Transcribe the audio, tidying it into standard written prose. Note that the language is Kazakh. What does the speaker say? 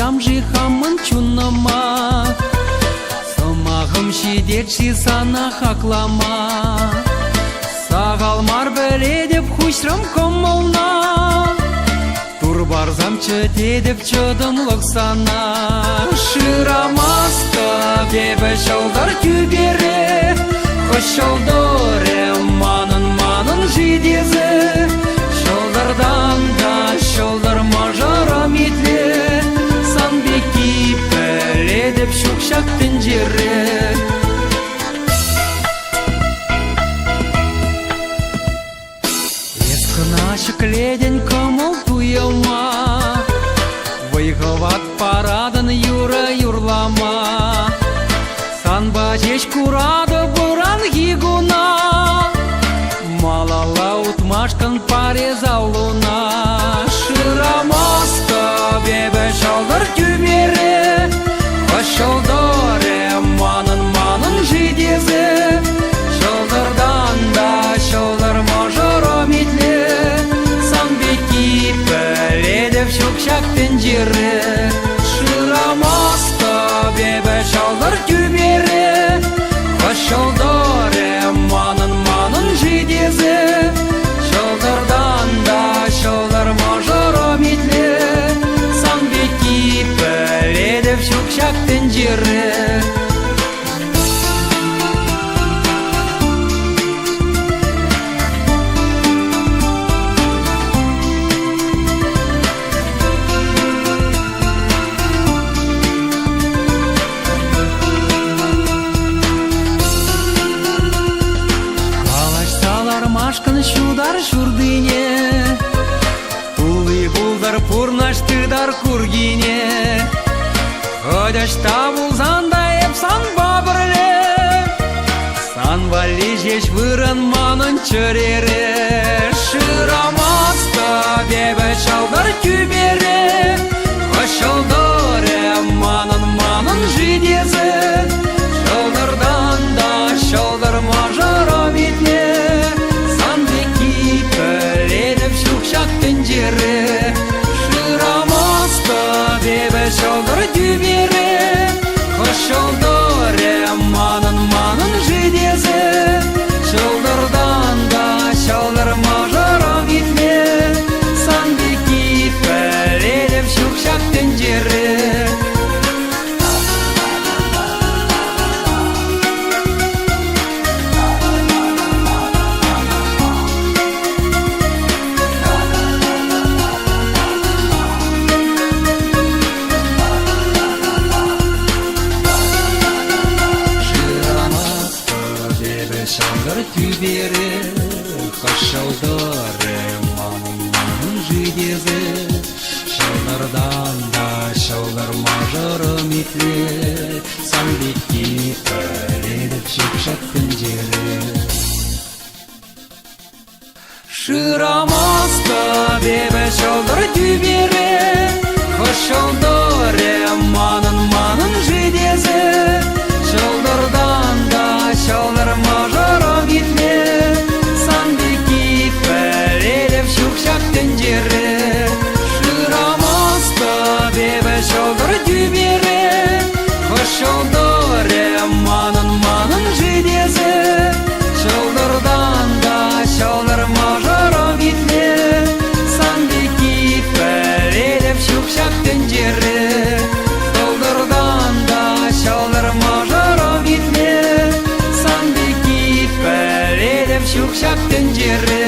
ямжи хамын чуннама, сымағым шидетші сана хаклама. Сағалмар біледіп хушрым комылна, турбарзам чөтедіп чөдінлық сана. Шырамаста бебі шалдар күбері, хош шалдары манын жидезі. Шалдардан да шалдар мажарам етлі, сан беки пәледіп шукшактын жері. Шыкледен көміл туйылма, вайғыват парадын юры юрлама. Сан бачеш курады бұран гигуна, малала утмашкан парезалуна. Шырамаста бебі шалдар күбері, шалдары манын жидезі. Шалдардан да шалдар мажарам етлі, шукшактын жері. Шырамаста бебі шалдар күбері, шалдары манын жидезі. Шалдардан да шалдар мажарам етлі, сан беки пәледіп шукшактын жері. Машкан шудар шурдыне, тулы булдар пурнаштыдар кургине. Ходашта булзанда епсан бабырле, сан вали жеш вырын манын чөрере. Шырамаста бебі шалдар күбері, шалдары манын жидезі. Шалдардан да шалдар мажарам етлі, шукшактын жері. Шырамаста бебі шалдар күбері, шалдары манын жидезі. Шалдардан да шалдар мажарам етлі, сан беки пәледіп шукшактын жері. Шалдар күбері, шалдары манын жидезі. Шалдардан да шалдар мажарам етлі, сан беки пәледіп шукшактын жері. Шырамаста бебі шалдар күбері, шалдары манын жидезі. Шалдардан да шалдар мажарам етлі, сан беки пәледіп шукшактын жері. Шырамаста бебі шалдар күбері, шалдары манын жидезі. Шалдардан да шалдар мажарам етлі, сан беки пәледіп шукшактын жері. Шалдардан да шалдар мажарам етлі, сан беки пәледіп шукшактын жері.